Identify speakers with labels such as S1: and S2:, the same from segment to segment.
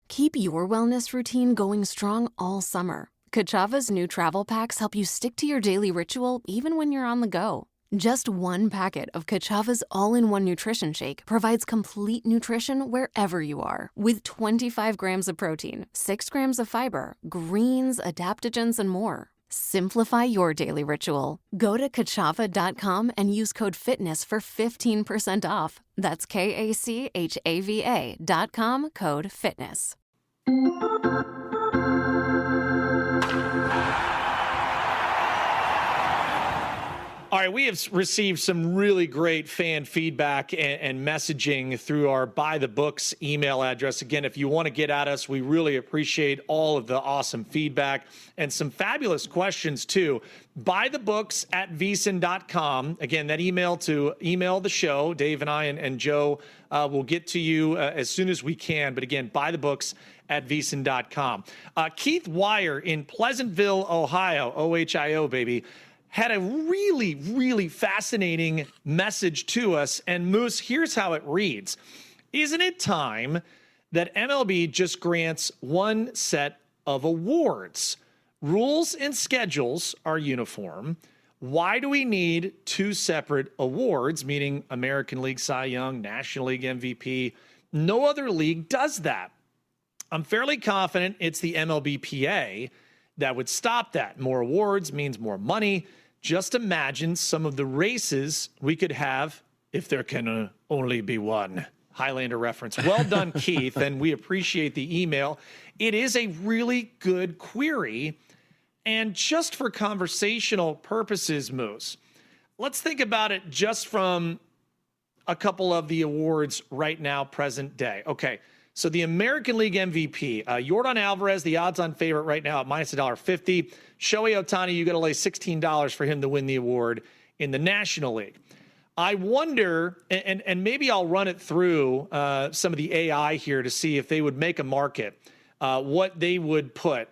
S1: Keep your wellness routine going strong all summer. Kachava's new travel packs help you stick to your daily ritual even when you're on the go. Just one packet of Kachava's all-in-one nutrition shake provides complete nutrition wherever you are, with 25 grams of protein, 6 grams of fiber, greens, adaptogens, and more. Simplify your daily ritual. Go to kachava.com and use code FITNESS for 15% off. That's KACHAVA.com, code FITNESS.
S2: All right, we have received some really great fan feedback and messaging through our By the Books email address. Again, if you want to get at us, we really appreciate all of the awesome feedback and some fabulous questions, too. bythebooks@vsin.com. Again, that email the show. Dave and I and Joe will get to you as soon as we can. But again, bythebooks@vsin.com. Keith Wire in Pleasantville, Ohio, OHIO, baby, had a really, really fascinating message to us. And Moose, here's how it reads. Isn't it time that MLB just grants one set of awards? Rules and schedules are uniform. Why do we need two separate awards, meaning American League Cy Young, National League MVP? No other league does that. I'm fairly confident it's the MLBPA that would stop that. More awards means more money. Just imagine some of the races we could have if there can only be one. Highlander reference. Well done, Keith, and we appreciate the email. It is a really good query, and just for conversational purposes, Moose, let's think about it just from a couple of the awards right now, present day. Okay. So the American League MVP, Yordan Alvarez, the odds-on favorite right now at minus $1.50. Shohei Ohtani, you got to lay $16 for him to win the award in the National League. I wonder, and maybe I'll run it through some of the AI here to see if they would make a market, what they would put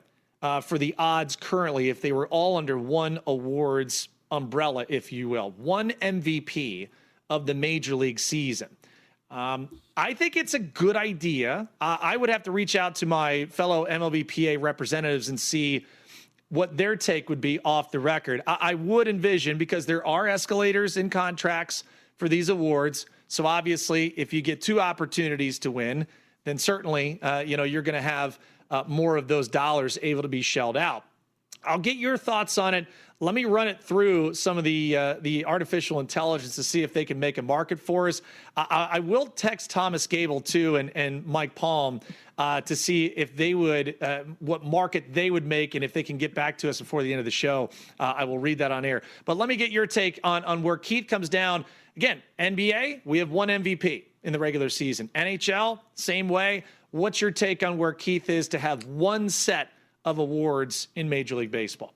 S2: for the odds currently if they were all under one awards umbrella, if you will. One MVP of the Major League season. I think it's a good idea. I would have to reach out to my fellow MLBPA representatives and see what their take would be off the record. I would envision, because there are escalators in contracts for these awards. So obviously, if you get two opportunities to win, then certainly, you're going to have more of those dollars able to be shelled out. I'll get your thoughts on it. Let me run it through some of the artificial intelligence to see if they can make a market for us. I will text Thomas Gable, too, and Mike Palm to see if they would, what market they would make, and if they can get back to us before the end of the show. I will read that on air. But let me get your take on where Keith comes down. Again, NBA, we have one MVP in the regular season. NHL, same way. What's your take on where Keith is to have one set of awards in Major League Baseball?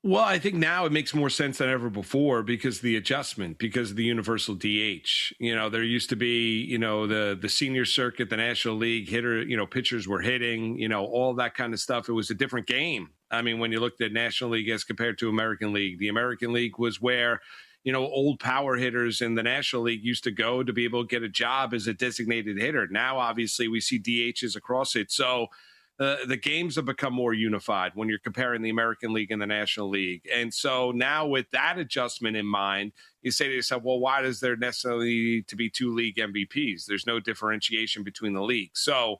S3: Well, I think now it makes more sense than ever before because of the adjustment, because of the universal DH. There used to be, the senior circuit, the National League hitter, pitchers were hitting, all that kind of stuff. It was a different game. I mean, when you looked at National League as compared to American League, the American League was where, old power hitters in the National League used to go to be able to get a job as a designated hitter. Now, obviously, we see DHs across it. So the games have become more unified when you're comparing the American League and the National League. And so now with that adjustment in mind, you say to yourself, well, why does there necessarily need to be two league MVPs? There's no differentiation between the leagues. So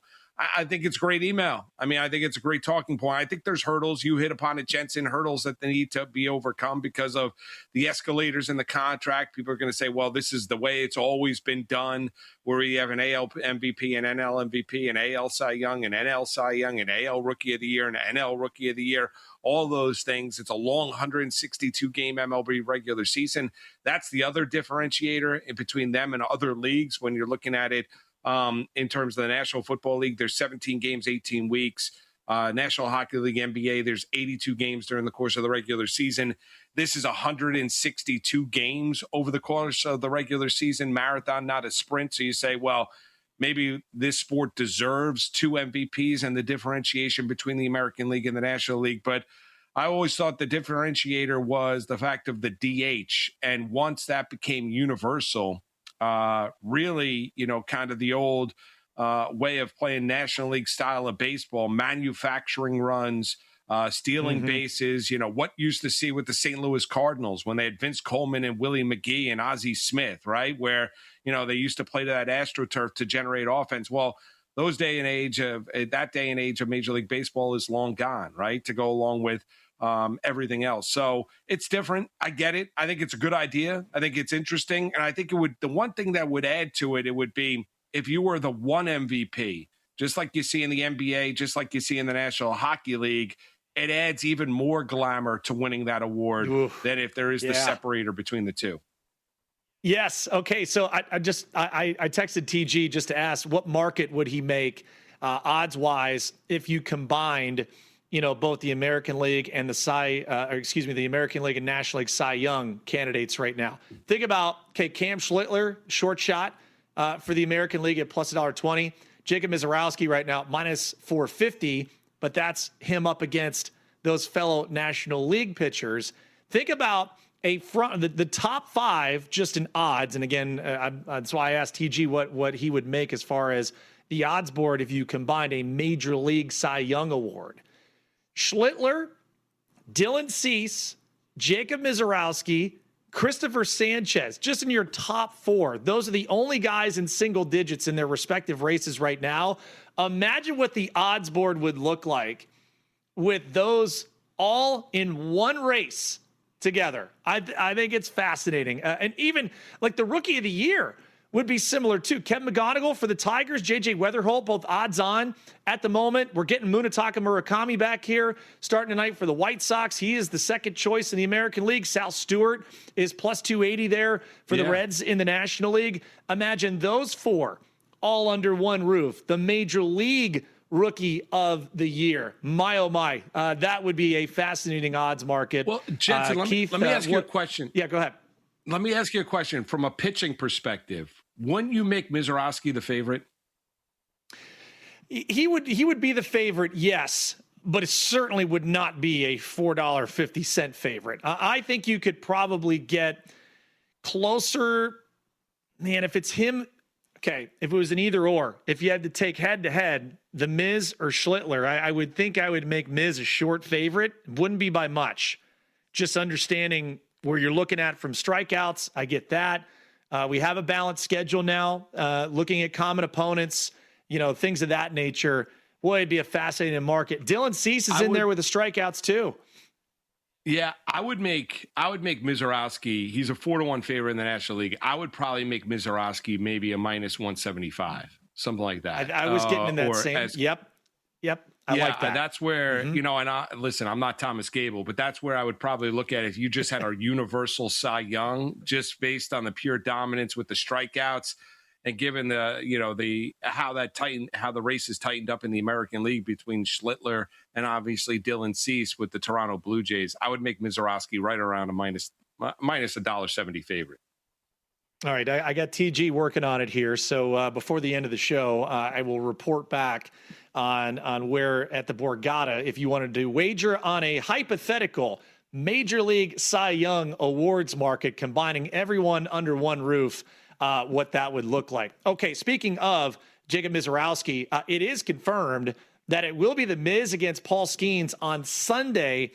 S3: I think it's a great email. I mean, I think it's a great talking point. I think there's hurdles. You hit upon it, Jensen, hurdles that they need to be overcome because of the escalators in the contract. People are going to say, well, this is the way it's always been done, where you have an AL MVP, an NL MVP, an AL Cy Young, an NL Cy Young, an AL Rookie of the Year, an NL Rookie of the Year, all those things. It's a long 162-game MLB regular season. That's the other differentiator in between them and other leagues when you're looking at it. In terms of the National Football League, there's 17 games, 18 weeks. National Hockey League, NBA, there's 82 games during the course of the regular season. This is 162 games over the course of the regular season, marathon, not a sprint. So you say, well, maybe this sport deserves two MVPs and the differentiation between the American League and the National League. But I always thought the differentiator was the fact of the DH. And once that became universal, really, kind of the old way of playing National League style of baseball, manufacturing runs, stealing bases, what used to see with the St. Louis Cardinals when they had Vince Coleman and Willie McGee and Ozzie Smith, right? Where, they used to play to that AstroTurf to generate offense. Well, that day and age of Major League Baseball is long gone, right? To go along with everything else. So it's different. I get it. I think it's a good idea. I think it's interesting. And I think the one thing that would add to it, it would be if you were the one MVP, just like you see in the NBA, just like you see in the National Hockey League, it adds even more glamour to winning that award than if there is the separator between the two.
S2: Yes. Okay. So I texted TG just to ask what market would he make odds wise if you combined, both the American League and the American League and National League Cy Young candidates right now. Think about, Cam Schlittler, short shot for the American League at plus $1.20. Jacob Misiorowski right now minus 450, but that's him up against those fellow National League pitchers. Think about the top five just in odds. And again, that's why I asked TG what he would make as far as the odds board if you combined a Major League Cy Young award. Schlittler, Dylan Cease, Jacob Misiorowski, Christopher Sanchez, just in your top four. Those are the only guys in single digits in their respective races right now. Imagine what the odds board would look like with those all in one race together. I think it's fascinating. And even like the rookie of the year would be similar too. Kevin McGonigal for the Tigers, JJ Weatherholt, both odds on at the moment. We're getting Munetaka Murakami back here starting tonight for the White Sox. He is the second choice in the American League. Sal Stewart is plus 280 there for the Reds in the National League. Imagine those four all under one roof. The Major League Rookie of the Year. My, oh my. That would be a fascinating odds market.
S3: Well, Jensen, let me ask you a question.
S2: Yeah, go ahead.
S3: Let me ask you a question from a pitching perspective. Wouldn't you make Misiorowski the favorite?
S2: He would be the favorite, yes, but it certainly would not be a $4.50 favorite. I think you could probably get closer. Man, if it's him, okay, if it was an either or, if you had to take head to head, the Miz or Schlittler, I would think I would make Miz a short favorite. Wouldn't be by much. Just understanding where you're looking at from strikeouts, I get that. We have a balanced schedule now, looking at common opponents, things of that nature. Boy, it'd be a fascinating market. Dylan Cease is in there with the strikeouts too.
S3: Yeah, I would make Misiorowski. He's a 4-1 favorite in the National League. I would probably make Misiorowski maybe a minus 175, something like that.
S2: I was getting in that same. Yep. I like that.
S3: That's where, and listen, I'm not Thomas Gable, but that's where I would probably look at it. If you just had our universal Cy Young, just based on the pure dominance with the strikeouts, and given how the race is tightened up in the American League between Schlittler and obviously Dylan Cease with the Toronto Blue Jays, I would make Misiorowski right around a minus $1.70 favorite.
S2: All right, I got TG working on it here. So before the end of the show, I will report back on where at the Borgata, if you wanted to wager on a hypothetical Major League Cy Young awards market, combining everyone under one roof, what that would look like. Okay, speaking of Jacob Misiorowski, it is confirmed that it will be the Miz against Paul Skeens on Sunday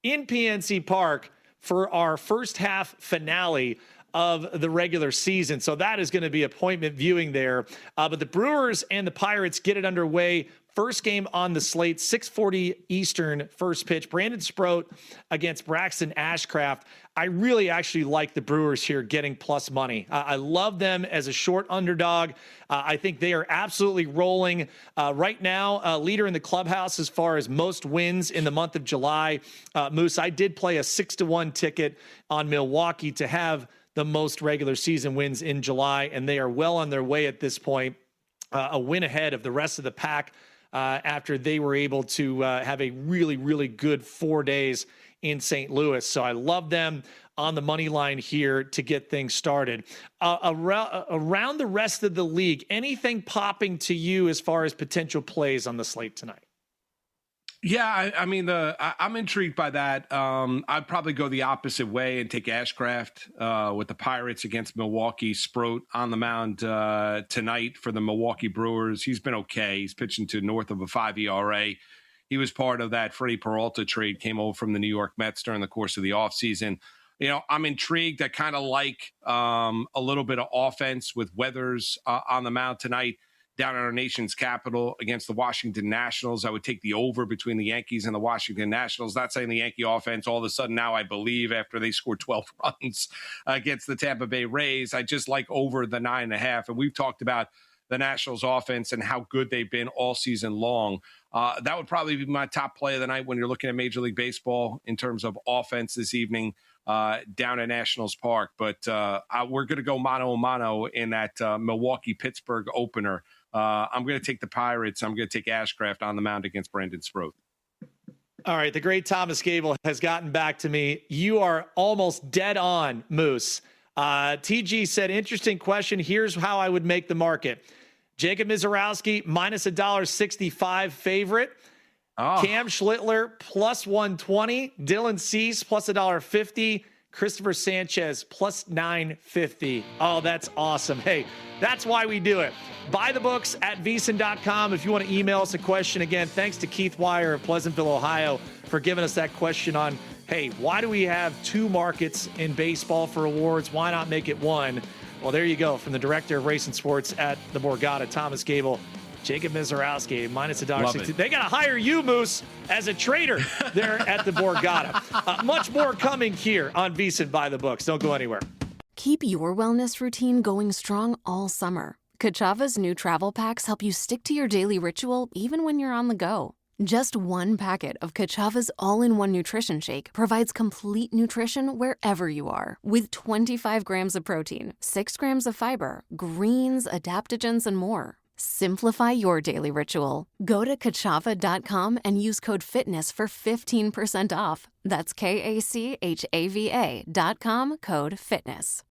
S2: in PNC Park for our first half finale of the regular season. So that is going to be appointment viewing there. But the Brewers and the Pirates get it underway. First game on the slate, 6:40 Eastern, first pitch. Brandon Sproat against Braxton Ashcraft. I really actually like the Brewers here getting plus money. I love them as a short underdog. I think they are absolutely rolling right now. Leader in the clubhouse as far as most wins in the month of July. Moose, I did play a 6-1 ticket on Milwaukee to have the most regular season wins in July, and they are well on their way at this point. A win ahead of the rest of the pack after they were able to have a really, really good 4 days in St. Louis. So I love them on the money line here to get things started. Around the rest of the league, anything popping to you as far as potential plays on the slate tonight?
S3: Yeah, I mean, I'm intrigued by that. I'd probably go the opposite way and take Ashcraft with the Pirates against Milwaukee. Sproat on the mound tonight for the Milwaukee Brewers. He's been okay. He's pitching to north of a 5 ERA. He was part of that Freddie Peralta trade, came over from the New York Mets during the course of the offseason. I'm intrigued. I kind of like a little bit of offense with Weathers on the mound tonight down in our nation's capital against the Washington Nationals. I would take the over between the Yankees and the Washington Nationals. Not saying the Yankee offense all of a sudden now, I believe, after they scored 12 runs against the Tampa Bay Rays. I just like over the 9.5. And we've talked about the Nationals offense and how good they've been all season long. That would probably be my top play of the night when you're looking at Major League Baseball in terms of offense this evening down at Nationals Park. But we're going to go mano-a-mano in that Milwaukee-Pittsburgh opener. I'm going to take the Pirates. I'm going to take Ashcraft on the mound against Brandon Sproat.
S2: All right, the great Thomas Gable has gotten back to me. You are almost dead on, Moose. TG said, interesting question. Here's how I would make the market. Jacob Mizorowski, minus $1.65 favorite. Oh. Cam Schlittler, plus 120. Dylan Cease, plus $1.50. Christopher Sanchez, plus 950. Oh, that's awesome. Hey, that's why we do it. Buy the books at VSiN.com. If you want to email us a question, again, thanks to Keith Wire of Pleasantville, Ohio, for giving us that question on, hey, why do we have 2 markets in baseball for awards? Why not make it 1? Well, there you go. From the director of racing sports at the Borgata, Thomas Gable. Jacob Mizorowski, minus $1.60. They got to hire you, Moose, as a trader there at the Borgata. Much more coming here on VSiN Buy the Books. Don't go anywhere.
S1: Keep your wellness routine going strong all summer. Kachava's new travel packs help you stick to your daily ritual even when you're on the go. Just 1 packet of Kachava's all-in-one nutrition shake provides complete nutrition wherever you are, with 25 grams of protein, 6 grams of fiber, greens, adaptogens, and more. Simplify your daily ritual. Go to Kachava.com and use code FITNESS for 15% off. That's KACHAVA.com, code FITNESS.